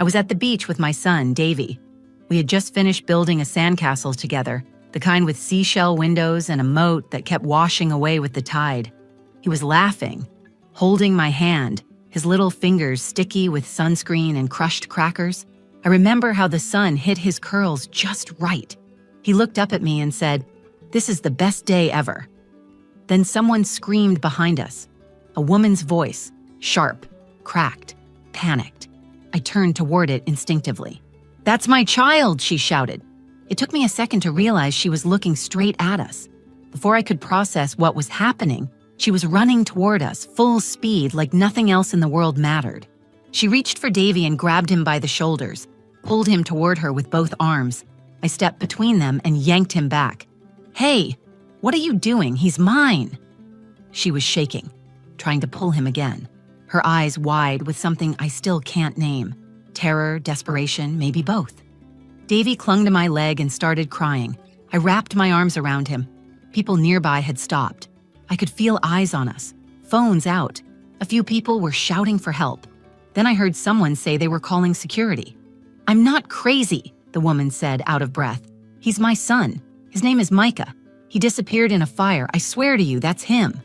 I was at the beach with my son, Davy. We had just finished building a sandcastle together, the kind with seashell windows and a moat that kept washing away with the tide. He was laughing, holding my hand, his little fingers sticky with sunscreen and crushed crackers. I remember how the sun hit his curls just right. He looked up at me and said, "This is the best day ever." Then someone screamed behind us. A woman's voice, sharp, cracked, panicked. I turned toward it instinctively. "That's my child," she shouted. It took me a second to realize she was looking straight at us. Before I could process what was happening, she was running toward us, full speed, like nothing else in the world mattered. She reached for Davy and grabbed him by the shoulders, pulled him toward her with both arms. I stepped between them and yanked him back. "Hey, what are you doing? He's mine." She was shaking, trying to pull him again, her eyes wide with something I still can't name. Terror, desperation, maybe both. Davy clung to my leg and started crying. I wrapped my arms around him. People nearby had stopped. I could feel eyes on us, phones out. A few people were shouting for help. Then I heard someone say they were calling security. "I'm not crazy," the woman said, out of breath. "He's my son. His name is Micah. He disappeared in a fire. I swear to you, that's him."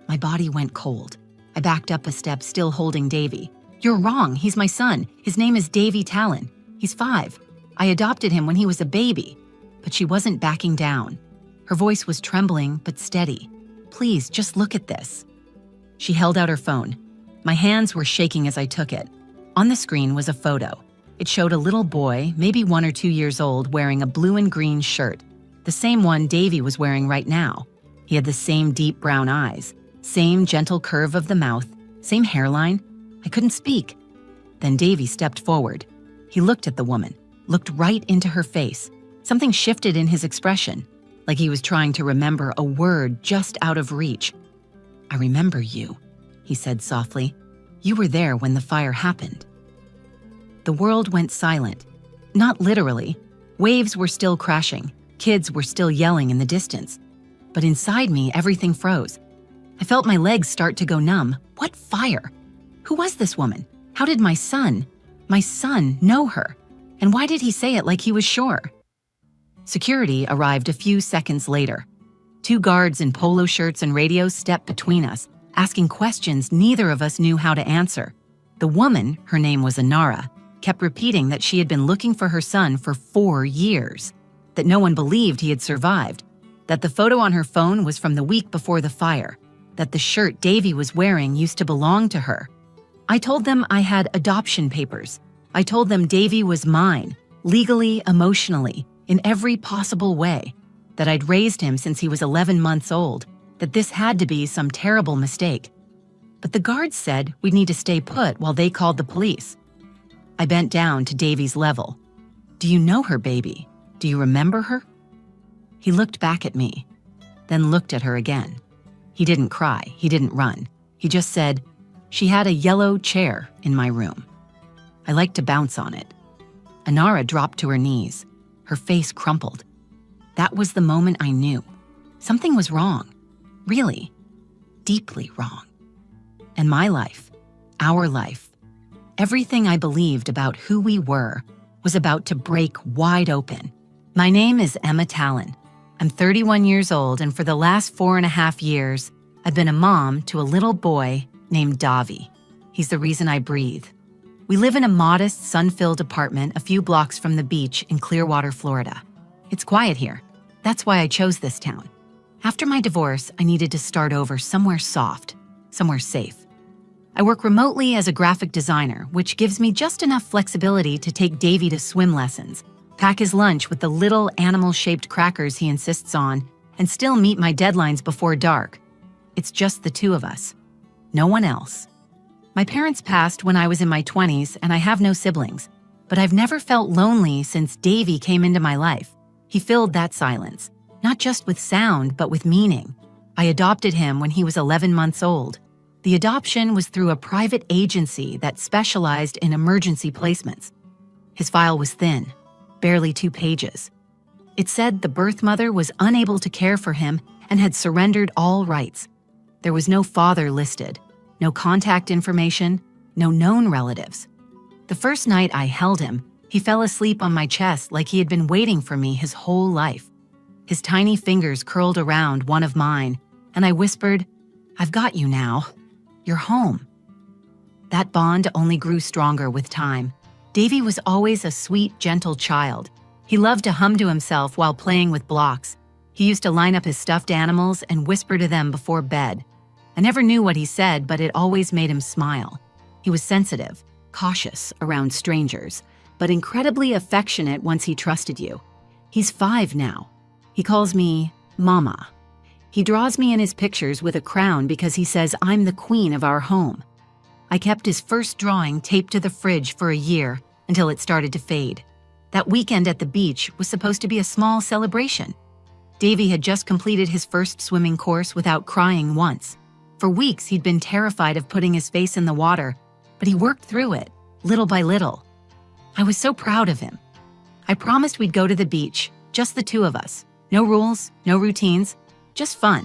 My body went cold. I backed up a step, still holding Davy. "You're wrong. He's my son. His name is Davy Talon. He's 5. I adopted him when he was a baby." But she wasn't backing down. Her voice was trembling but steady. "Please, just look at this." She held out her phone. My hands were shaking as I took it. On the screen was a photo. It showed a little boy, maybe 1 or 2 years old, wearing a blue and green shirt, the same one Davy was wearing right now. He had the same deep brown eyes, same gentle curve of the mouth, same hairline. I couldn't speak. Then Davy stepped forward. He looked at the woman, looked right into her face. Something shifted in his expression, like he was trying to remember a word just out of reach. "I remember you," he said softly. "You were there when the fire happened." The world went silent. Not literally. Waves were still crashing. Kids were still yelling in the distance. But inside me, everything froze. I felt my legs start to go numb. What fire? Who was this woman? How did my son know her? And why did he say it like he was sure? Security arrived a few seconds later. 2 guards in polo shirts and radios stepped between us, asking questions neither of us knew how to answer. The woman, her name was Anara, kept repeating that she had been looking for her son for 4 years, that no one believed he had survived, that the photo on her phone was from the week before the fire, that the shirt Davy was wearing used to belong to her. I told them I had adoption papers. I told them Davy was mine, legally, emotionally, in every possible way, that I'd raised him since he was 11 months old, that this had to be some terrible mistake. But the guards said we'd need to stay put while they called the police. I bent down to Davy's level. "Do you know her, baby? Do you remember her?" He looked back at me, then looked at her again. He didn't cry, he didn't run. He just said, "She had a yellow chair in my room. I like to bounce on it." Anara dropped to her knees. Her face crumpled. That was the moment I knew. Something was wrong. Really, deeply wrong. And my life, our life, everything I believed about who we were was about to break wide open. My name is Emma Talon. I'm 31 years old, and for the last 4.5 years, I've been a mom to a little boy named Davi. He's the reason I breathe. We live in a modest, sun-filled apartment a few blocks from the beach in Clearwater, Florida. It's quiet here. That's why I chose this town. After my divorce, I needed to start over somewhere soft, somewhere safe. I work remotely as a graphic designer, which gives me just enough flexibility to take Davy to swim lessons, pack his lunch with the little animal-shaped crackers he insists on, and still meet my deadlines before dark. It's just the 2 of us. No one else. My parents passed when I was in my 20s, and I have no siblings, but I've never felt lonely since Davy came into my life. He filled that silence, not just with sound, but with meaning. I adopted him when he was 11 months old. The adoption was through a private agency that specialized in emergency placements. His file was thin, barely 2 pages. It said the birth mother was unable to care for him and had surrendered all rights. There was no father listed, no contact information, no known relatives. The first night I held him, he fell asleep on my chest like he had been waiting for me his whole life. His tiny fingers curled around one of mine, and I whispered, "I've got you now. You're home." That bond only grew stronger with time. Davy was always a sweet, gentle child. He loved to hum to himself while playing with blocks. He used to line up his stuffed animals and whisper to them before bed. I never knew what he said, but it always made him smile. He was sensitive, cautious around strangers, but incredibly affectionate once he trusted you. He's 5 now. He calls me Mama. He draws me in his pictures with a crown because he says I'm the queen of our home. I kept his first drawing taped to the fridge for a year until it started to fade. That weekend at the beach was supposed to be a small celebration. Davy had just completed his first swimming course without crying once. For weeks, he'd been terrified of putting his face in the water, but he worked through it, little by little. I was so proud of him. I promised we'd go to the beach, just the two of us. No rules, no routines, just fun.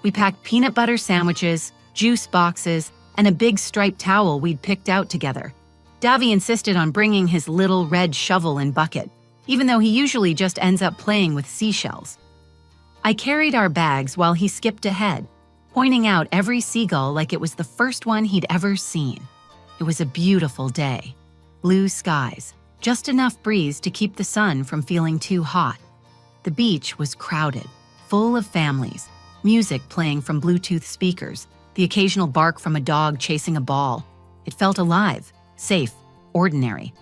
We packed peanut butter sandwiches, juice boxes, and a big striped towel we'd picked out together. Davy insisted on bringing his little red shovel and bucket, even though he usually just ends up playing with seashells. I carried our bags while he skipped ahead, pointing out every seagull like it was the first one he'd ever seen. It was a beautiful day. Blue skies, just enough breeze to keep the sun from feeling too hot. The beach was crowded, full of families, music playing from Bluetooth speakers, the occasional bark from a dog chasing a ball. It felt alive, safe, ordinary.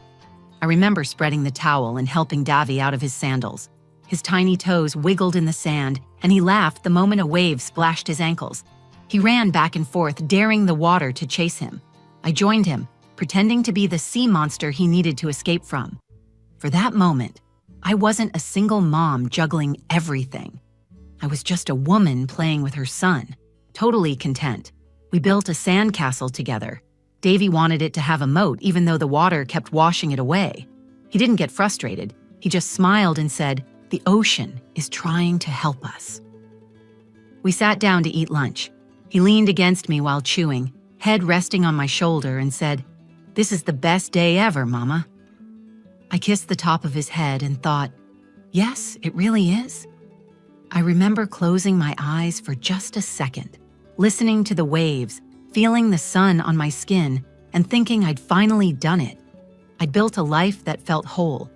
I remember spreading the towel and helping Davy out of his sandals. His tiny toes wiggled in the sand, and he laughed the moment a wave splashed his ankles. He ran back and forth, daring the water to chase him. I joined him, pretending to be the sea monster he needed to escape from. For that moment, I wasn't a single mom juggling everything. I was just a woman playing with her son, totally content. We built a sandcastle together. Davy wanted it to have a moat even though the water kept washing it away. He didn't get frustrated. He just smiled and said, "The ocean is trying to help us." We sat down to eat lunch. He leaned against me while chewing, head resting on my shoulder, and said, "This is the best day ever, Mama." I kissed the top of his head and thought, yes, it really is. I remember closing my eyes for just a second, listening to the waves, feeling the sun on my skin, and thinking I'd finally done it. I'd built a life that felt whole.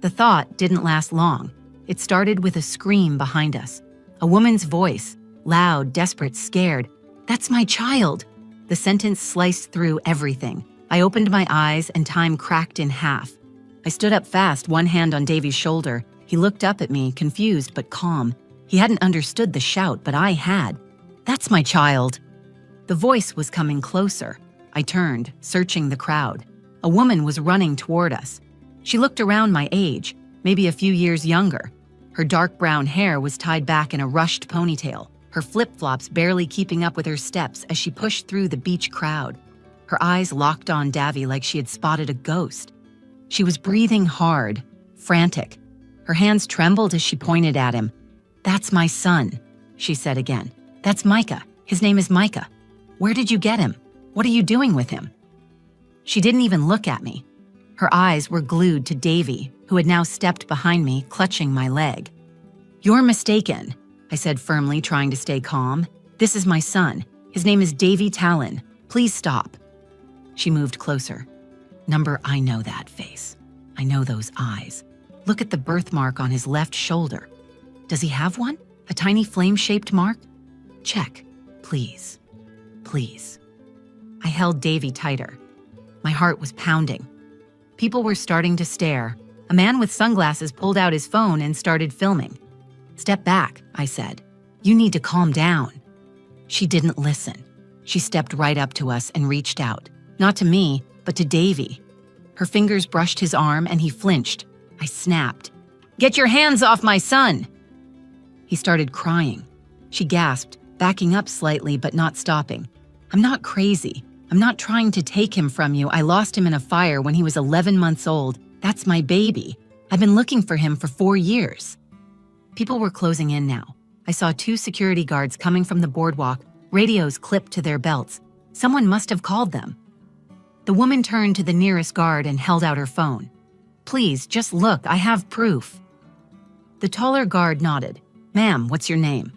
The thought didn't last long. It started with a scream behind us. A woman's voice, loud, desperate, scared. "That's my child!" The sentence sliced through everything. I opened my eyes and time cracked in half. I stood up fast, one hand on Davy's shoulder. He looked up at me, confused but calm. He hadn't understood the shout, but I had. "That's my child!" The voice was coming closer. I turned, searching the crowd. A woman was running toward us. She looked around my age, maybe a few years younger. Her dark brown hair was tied back in a rushed ponytail, her flip-flops barely keeping up with her steps as she pushed through the beach crowd. Her eyes locked on Davy like she had spotted a ghost. She was breathing hard, frantic. Her hands trembled as she pointed at him. "That's my son," she said again. "That's Micah. His name is Micah. Where did you get him? What are you doing with him?" She didn't even look at me. Her eyes were glued to Davy, who had now stepped behind me, clutching my leg. "You're mistaken," I said firmly, trying to stay calm. "This is my son. His name is Davy Talon. Please stop." She moved closer. I know that face. I know those eyes. Look at the birthmark on his left shoulder. Does he have one? A tiny flame-shaped mark? Check, please. Please. I held Davy tighter. My heart was pounding. People were starting to stare. A man with sunglasses pulled out his phone and started filming. "Step back," I said. "You need to calm down." She didn't listen. She stepped right up to us and reached out. Not to me, but to Davy. Her fingers brushed his arm and he flinched. I snapped. "Get your hands off my son!" He started crying. She gasped, backing up slightly but not stopping. "I'm not crazy. I'm not trying to take him from you. I lost him in a fire when he was 11 months old. That's my baby. I've been looking for him for 4 years." People were closing in now. I saw 2 security guards coming from the boardwalk, radios clipped to their belts. Someone must have called them. The woman turned to the nearest guard and held out her phone. "Please, just look, I have proof." The taller guard nodded. "Ma'am, what's your name?"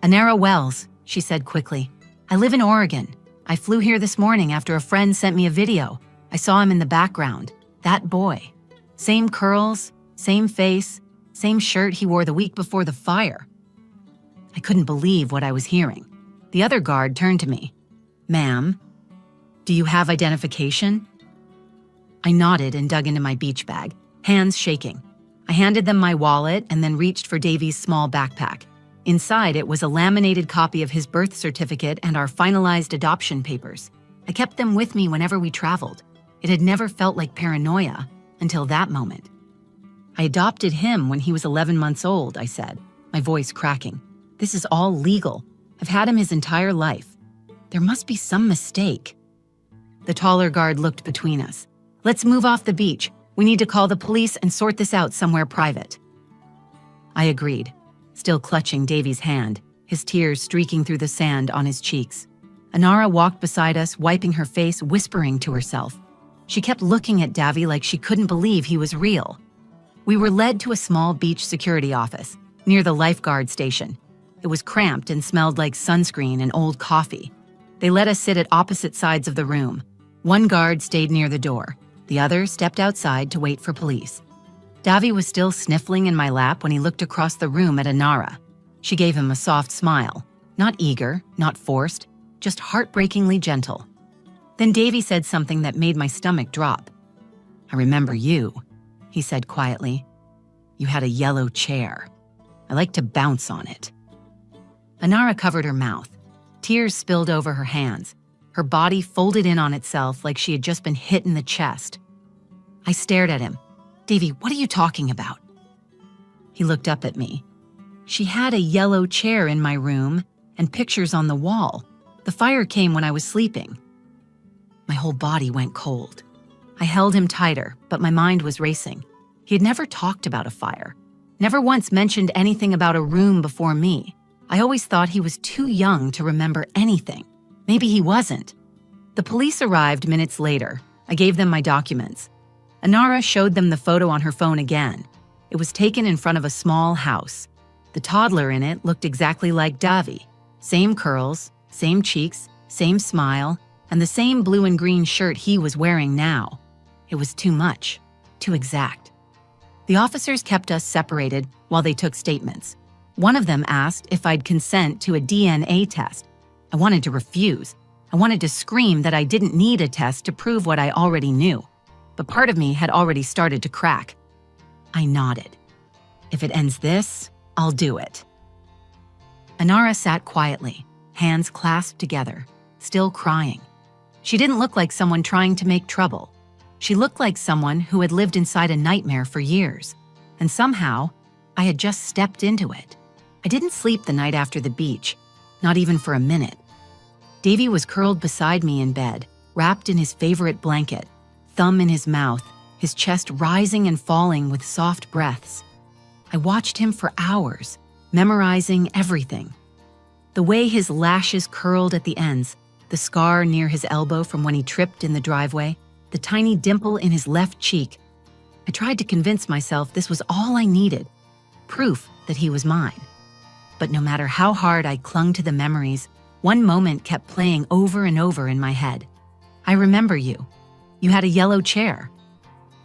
"Anara Wells," she said quickly. "I live in Oregon. I flew here this morning after a friend sent me a video. I saw him in the background. That boy. Same curls, same face, same shirt he wore the week before the fire." I couldn't believe what I was hearing. The other guard turned to me. "Ma'am, do you have identification?" I nodded and dug into my beach bag, hands shaking. I handed them my wallet and then reached for Davy's small backpack. Inside it was a laminated copy of his birth certificate and our finalized adoption papers. I kept them with me whenever we traveled. It had never felt like paranoia until that moment. "I adopted him when he was 11 months old," I said, my voice cracking. "This is all legal. I've had him his entire life. There must be some mistake." The taller guard looked between us. "Let's move off the beach. We need to call the police and sort this out somewhere private." I agreed, still clutching Davy's hand, his tears streaking through the sand on his cheeks. Anara walked beside us, wiping her face, whispering to herself. She kept looking at Davy like she couldn't believe he was real. We were led to a small beach security office, near the lifeguard station. It was cramped and smelled like sunscreen and old coffee. They let us sit at opposite sides of the room. One guard stayed near the door. The other stepped outside to wait for police. Davy was still sniffling in my lap when he looked across the room at Anara. She gave him a soft smile, not eager, not forced, just heartbreakingly gentle. Then Davy said something that made my stomach drop. "I remember you," he said quietly. "You had a yellow chair. I like to bounce on it." Anara covered her mouth. Tears spilled over her hands. Her body folded in on itself like she had just been hit in the chest. I stared at him. "Davy, what are you talking about?" He looked up at me. "She had a yellow chair in my room and pictures on the wall. The fire came when I was sleeping." My whole body went cold. I held him tighter, but my mind was racing. He had never talked about a fire, never once mentioned anything about a room before me. I always thought he was too young to remember anything. Maybe he wasn't. The police arrived minutes later. I gave them my documents. Anara showed them the photo on her phone again. It was taken in front of a small house. The toddler in it looked exactly like Davy. Same curls, same cheeks, same smile, and the same blue and green shirt he was wearing now. It was too much, too exact. The officers kept us separated while they took statements. One of them asked if I'd consent to a DNA test. I wanted to refuse. I wanted to scream that I didn't need a test to prove what I already knew. But part of me had already started to crack. I nodded. If it ends this, I'll do it. Anara sat quietly, hands clasped together, still crying. She didn't look like someone trying to make trouble. She looked like someone who had lived inside a nightmare for years. And somehow, I had just stepped into it. I didn't sleep the night after the beach, not even for a minute. Davy was curled beside me in bed, wrapped in his favorite blanket, thumb in his mouth, his chest rising and falling with soft breaths. I watched him for hours, memorizing everything. The way his lashes curled at the ends, the scar near his elbow from when he tripped in the driveway, the tiny dimple in his left cheek. I tried to convince myself this was all I needed, proof that he was mine. But no matter how hard I clung to the memories, one moment kept playing over and over in my head. "I remember you. You had a yellow chair."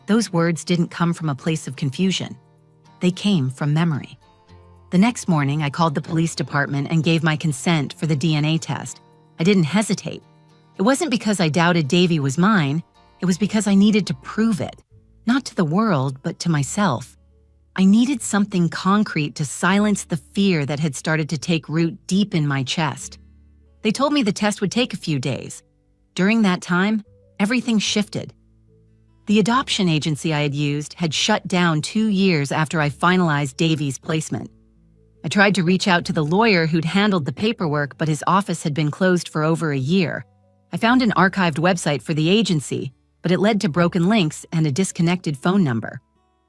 Those words didn't come from a place of confusion. They came from memory. The next morning, I called the police department and gave my consent for the DNA test. I didn't hesitate. It wasn't because I doubted Davy was mine. It was because I needed to prove it, not to the world, but to myself. I needed something concrete to silence the fear that had started to take root deep in my chest. They told me the test would take a few days. During that time, everything shifted. The adoption agency I had used had shut down 2 years after I finalized Davy's placement. I tried to reach out to the lawyer who'd handled the paperwork, but his office had been closed for over a year. I found an archived website for the agency, but it led to broken links and a disconnected phone number.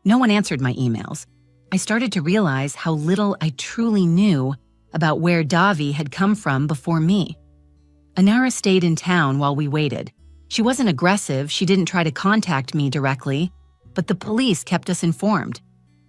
No one answered my emails. I started to realize how little I truly knew about where Davy had come from before me. Anara stayed in town while we waited. She wasn't aggressive, she didn't try to contact me directly, but the police kept us informed.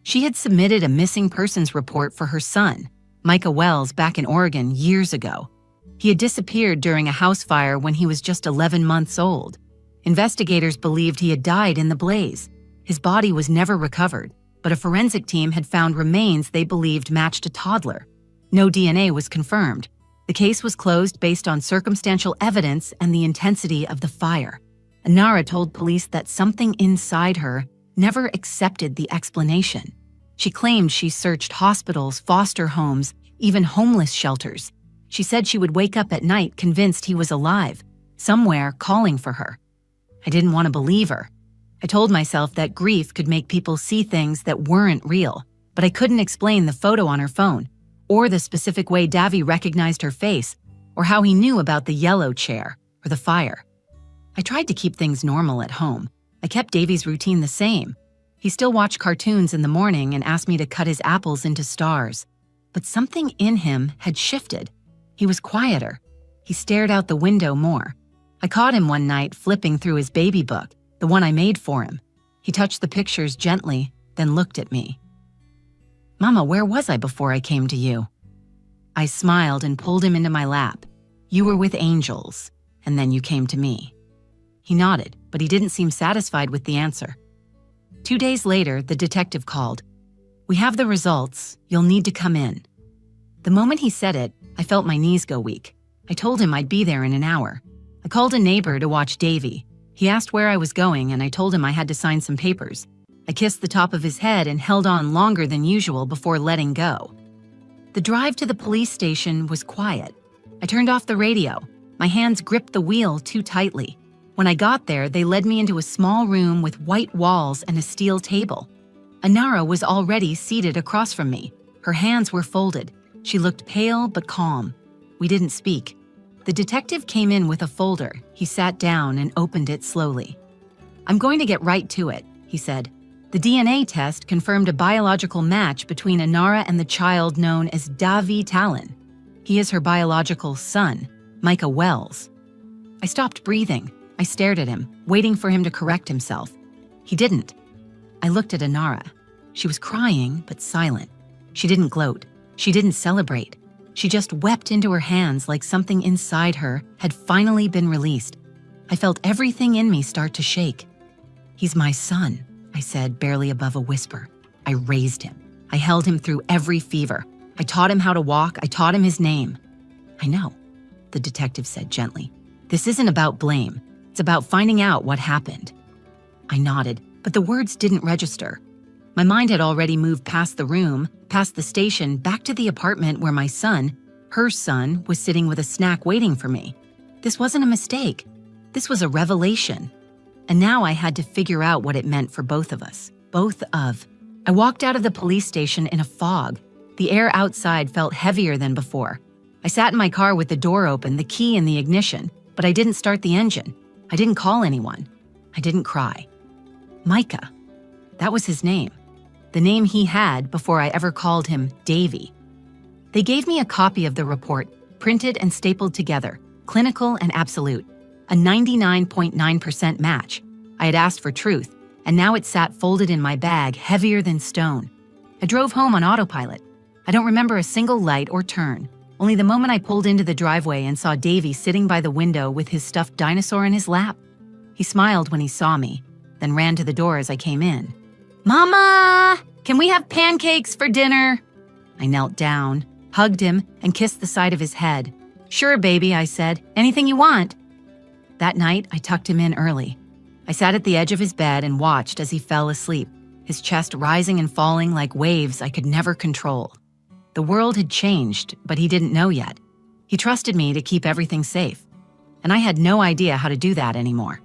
She had submitted a missing persons report for her son, Micah Wells, back in Oregon years ago. He had disappeared during a house fire when he was just 11 months old. Investigators believed he had died in the blaze. His body was never recovered, but a forensic team had found remains they believed matched a toddler. No DNA was confirmed. The case was closed based on circumstantial evidence and the intensity of the fire. Anara told police that something inside her never accepted the explanation. She claimed she searched hospitals, foster homes, even homeless shelters. She said she would wake up at night convinced he was alive, somewhere calling for her. I didn't want to believe her. I told myself that grief could make people see things that weren't real, but I couldn't explain the photo on her phone, or the specific way Davy recognized her face, or how he knew about the yellow chair or the fire. I tried to keep things normal at home. I kept Davy's routine the same. He still watched cartoons in the morning and asked me to cut his apples into stars. But something in him had shifted. He was quieter. He stared out the window more. I caught him one night flipping through his baby book, the one I made for him. He touched the pictures gently, then looked at me. "Mama, where was I before I came to you?" I smiled and pulled him into my lap. "You were with angels, and then you came to me." He nodded, but he didn't seem satisfied with the answer. 2 days later, the detective called. "We have the results. You'll need to come in." The moment he said it, I felt my knees go weak. I told him I'd be there in an hour. I called a neighbor to watch Davy. He asked where I was going, and I told him I had to sign some papers. I kissed the top of his head and held on longer than usual before letting go. The drive to the police station was quiet. I turned off the radio. My hands gripped the wheel too tightly. When I got there, they led me into a small room with white walls and a steel table. Anara was already seated across from me. Her hands were folded. She looked pale but calm. We didn't speak. The detective came in with a folder. He sat down and opened it slowly. "I'm going to get right to it," he said. The DNA test confirmed a biological match between Anara and the child known as Davy Talon. He is her biological son, Micah Wells. I stopped breathing. I stared at him, waiting for him to correct himself. He didn't. I looked at Anara. She was crying, but silent. She didn't gloat. She didn't celebrate. She just wept into her hands like something inside her had finally been released. I felt everything in me start to shake. "He's my son," I said, barely above a whisper. I raised him. I held him through every fever. I taught him how to walk. I taught him his name. "I know," the detective said gently. "This isn't about blame. It's about finding out what happened." I nodded, but the words didn't register. My mind had already moved past the room, past the station, back to the apartment where my son, her son, was sitting with a snack waiting for me. This wasn't a mistake. This was a revelation. And now I had to figure out what it meant for both of us. I walked out of the police station in a fog. The air outside felt heavier than before. I sat in my car with the door open, the key in the ignition, but I didn't start the engine. I didn't call anyone. I didn't cry. Micah. That was his name. The name he had before I ever called him Davy. They gave me a copy of the report, printed and stapled together, clinical and absolute, a 99.9% match. I had asked for truth, and now it sat folded in my bag, heavier than stone. I drove home on autopilot. I don't remember a single light or turn, only the moment I pulled into the driveway and saw Davy sitting by the window with his stuffed dinosaur in his lap. He smiled when he saw me, then ran to the door as I came in. "Mama, can we have pancakes for dinner?" I knelt down, hugged him, and kissed the side of his head. "Sure, baby," I said. "Anything you want." That night, I tucked him in early. I sat at the edge of his bed and watched as he fell asleep, his chest rising and falling like waves I could never control. The world had changed, but he didn't know yet. He trusted me to keep everything safe, and I had no idea how to do that anymore.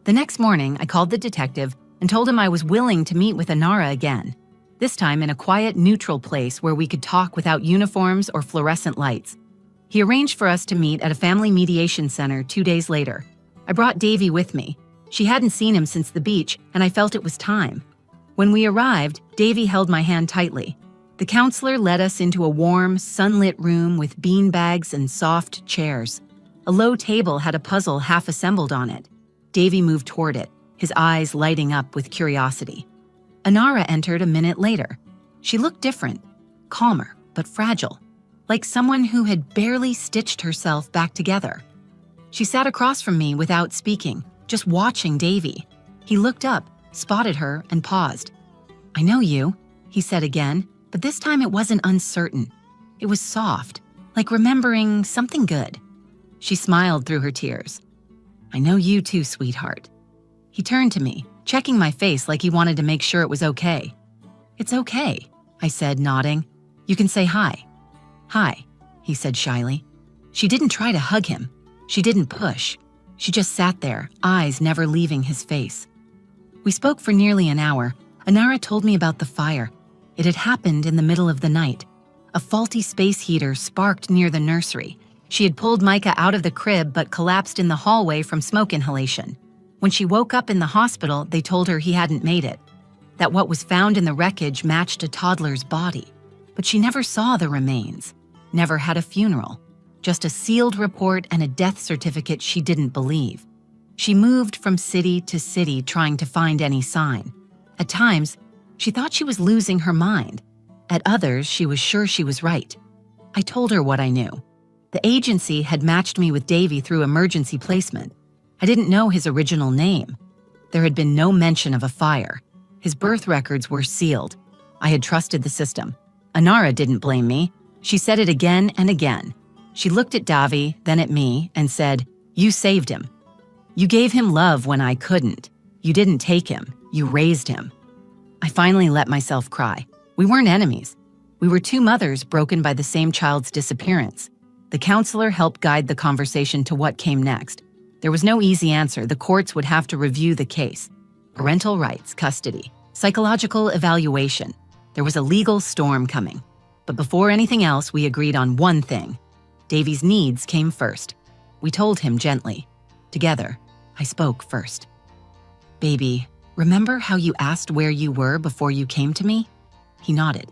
The next morning, I called the detective and told him I was willing to meet with Anara again, this time in a quiet, neutral place where we could talk without uniforms or fluorescent lights. He arranged for us to meet at a family mediation center 2 days later. I brought Davy with me. She hadn't seen him since the beach, and I felt it was time. When we arrived, Davy held my hand tightly. The counselor led us into a warm, sunlit room with beanbags and soft chairs. A low table had a puzzle half assembled on it. Davy moved toward it, his eyes lighting up with curiosity. Anara entered a minute later. She looked different, calmer but fragile, like someone who had barely stitched herself back together. She sat across from me without speaking, just watching Davy. He looked up, spotted her, and paused. "I know you," he said again, but this time it wasn't uncertain. It was soft, like remembering something good. She smiled through her tears. "I know you too, sweetheart." He turned to me, checking my face like he wanted to make sure it was okay. "It's okay," I said, nodding. "You can say hi." "Hi," he said shyly. She didn't try to hug him. She didn't push. She just sat there, eyes never leaving his face. We spoke for nearly an hour. Anara told me about the fire. It had happened in the middle of the night. A faulty space heater sparked near the nursery. She had pulled Micah out of the crib but collapsed in the hallway from smoke inhalation. When she woke up in the hospital, they told her he hadn't made it, that what was found in the wreckage matched a toddler's body. But she never saw the remains, never had a funeral, just a sealed report and a death certificate she didn't believe. She moved from city to city trying to find any sign. At times, she thought she was losing her mind. At others, she was sure she was right. I told her what I knew. The agency had matched me with Davy through emergency placement. I didn't know his original name. There had been no mention of a fire. His birth records were sealed. I had trusted the system. Anara didn't blame me. She said it again and again. She looked at Davy, then at me, and said, "You saved him. You gave him love when I couldn't. You didn't take him. You raised him." I finally let myself cry. We weren't enemies. We were two mothers broken by the same child's disappearance. The counselor helped guide the conversation to what came next. There was no easy answer. The courts would have to review the case. Parental rights, custody, psychological evaluation. There was a legal storm coming. But before anything else, we agreed on one thing. Davy's needs came first. We told him gently. Together, I spoke first. "Baby, remember how you asked where you were before you came to me?" He nodded.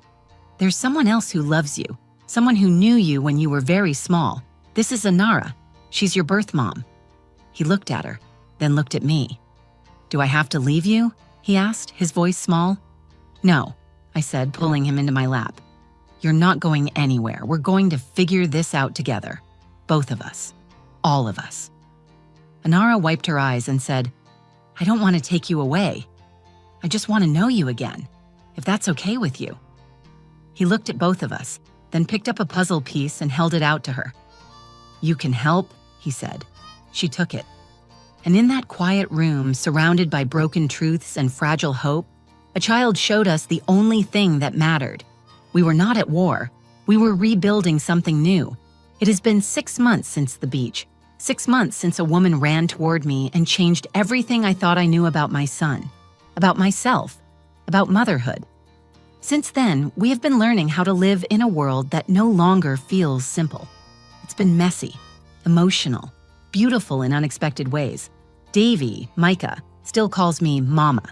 "There's someone else who loves you, someone who knew you when you were very small. This is Anara. She's your birth mom." He looked at her, then looked at me. "Do I have to leave you?" he asked, his voice small. "No," I said, pulling him into my lap. "You're not going anywhere. We're going to figure this out together. Both of us. All of us." Anara wiped her eyes and said, "I don't want to take you away. I just want to know you again, if that's okay with you." He looked at both of us, then picked up a puzzle piece and held it out to her. "You can help," he said. She took it. And in that quiet room, surrounded by broken truths and fragile hope, a child showed us the only thing that mattered. We were not at war. We were rebuilding something new. It has been 6 months since the beach. 6 months since a woman ran toward me and changed everything I thought I knew about my son, about myself, about motherhood. Since then, we have been learning how to live in a world that no longer feels simple. It's been messy, emotional, beautiful in unexpected ways. Davy, Micah, still calls me Mama.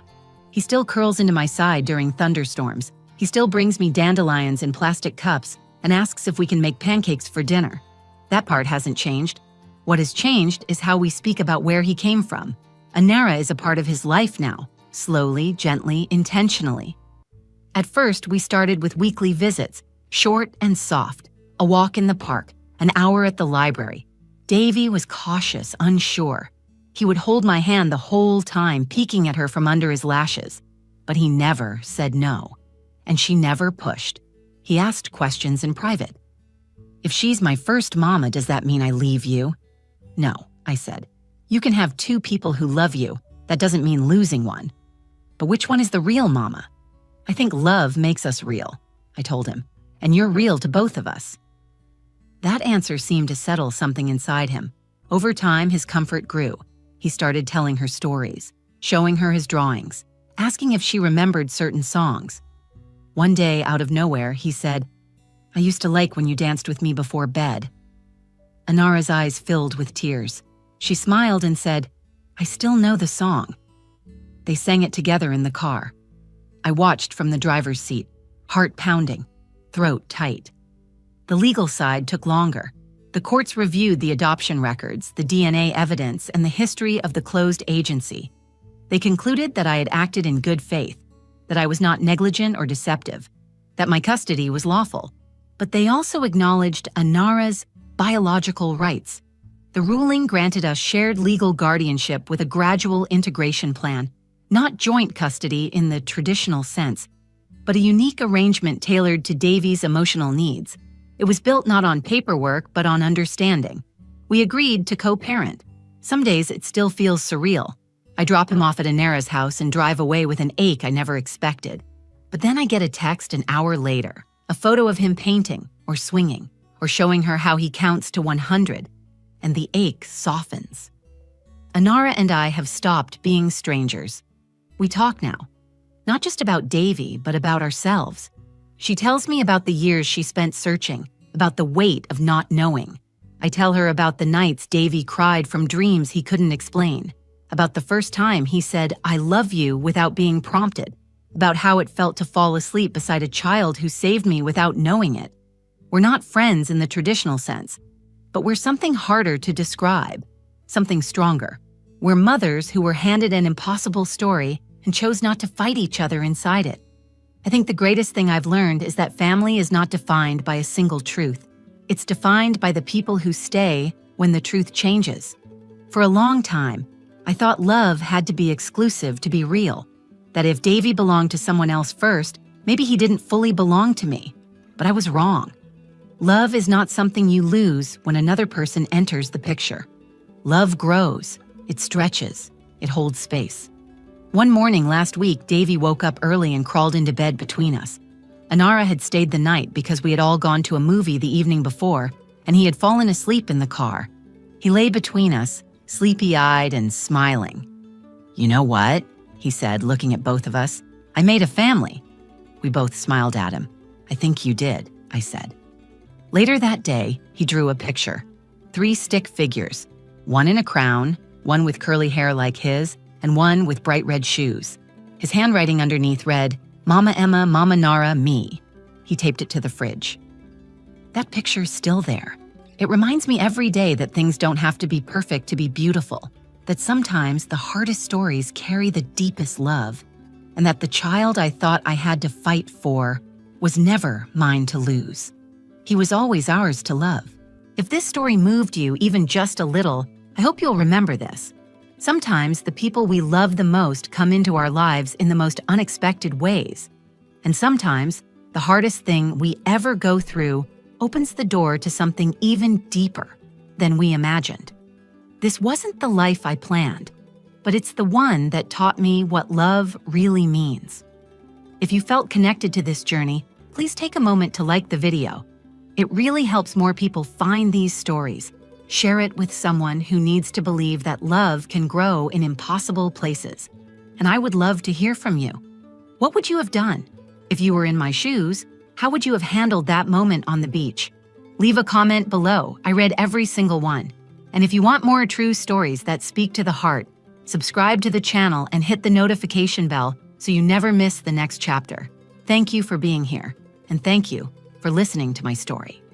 He still curls into my side during thunderstorms. He still brings me dandelions in plastic cups and asks if we can make pancakes for dinner. That part hasn't changed. What has changed is how we speak about where he came from. Anara is a part of his life now, slowly, gently, intentionally. At first, we started with weekly visits, short and soft, a walk in the park, an hour at the library. Davy was cautious, unsure. He would hold my hand the whole time, peeking at her from under his lashes. But he never said no, and she never pushed. He asked questions in private. "If she's my first mama, does that mean I leave you?" "No," I said. "You can have 2 people who love you. That doesn't mean losing one. But which one is the real mama?" "I think love makes us real," I told him, "and you're real to both of us." That answer seemed to settle something inside him. Over time, his comfort grew. He started telling her stories, showing her his drawings, asking if she remembered certain songs. One day, out of nowhere, he said, "I used to like when you danced with me before bed." Anara's eyes filled with tears. She smiled and said, "I still know the song." They sang it together in the car. I watched from the driver's seat, heart pounding, throat tight. The legal side took longer. The courts reviewed the adoption records, the DNA evidence, and the history of the closed agency. They concluded that I had acted in good faith, that I was not negligent or deceptive, that my custody was lawful. But they also acknowledged Anara's biological rights. The ruling granted us shared legal guardianship with a gradual integration plan, not joint custody in the traditional sense, but a unique arrangement tailored to Davy's emotional needs. It was built not on paperwork, but on understanding. We agreed to co-parent. Some days it still feels surreal. I drop him off at Anara's house and drive away with an ache I never expected. But then I get a text an hour later, a photo of him painting or swinging or showing her how he counts to 100, and the ache softens. Anara and I have stopped being strangers. We talk now, not just about Davy, but about ourselves. She tells me about the years she spent searching, about the weight of not knowing. I tell her about the nights Davy cried from dreams he couldn't explain, about the first time he said, "I love you," without being prompted, about how it felt to fall asleep beside a child who saved me without knowing it. We're not friends in the traditional sense, but we're something harder to describe, something stronger. We're mothers who were handed an impossible story and chose not to fight each other inside it. I think the greatest thing I've learned is that family is not defined by a single truth. It's defined by the people who stay when the truth changes. For a long time, I thought love had to be exclusive to be real, that if Davy belonged to someone else first, maybe he didn't fully belong to me. But I was wrong. Love is not something you lose when another person enters the picture. Love grows, it stretches, it holds space. One morning last week, Davy woke up early and crawled into bed between us. Anara had stayed the night because we had all gone to a movie the evening before, and he had fallen asleep in the car. He lay between us, sleepy-eyed and smiling. "You know what?" he said, looking at both of us. "I made a family." We both smiled at him. "I think you did," I said. Later that day, he drew a picture. 3 stick figures, one in a crown, one with curly hair like his, and one with bright red shoes. His handwriting underneath read, "Mama Emma, Mama Nara, me." He taped it to the fridge. That picture's still there. It reminds me every day that things don't have to be perfect to be beautiful, that sometimes the hardest stories carry the deepest love, and that the child I thought I had to fight for was never mine to lose. He was always ours to love. If this story moved you even just a little, I hope you'll remember this. Sometimes the people we love the most come into our lives in the most unexpected ways. And sometimes the hardest thing we ever go through opens the door to something even deeper than we imagined. This wasn't the life I planned, but it's the one that taught me what love really means. If you felt connected to this journey, please take a moment to like the video. It really helps more people find these stories. Share it with someone who needs to believe that love can grow in impossible places. And I would love to hear from you. What would you have done? If you were in my shoes, how would you have handled that moment on the beach? Leave a comment below. I read every single one. And if you want more true stories that speak to the heart, subscribe to the channel and hit the notification bell so you never miss the next chapter. Thank you for being here, and thank you for listening to my story.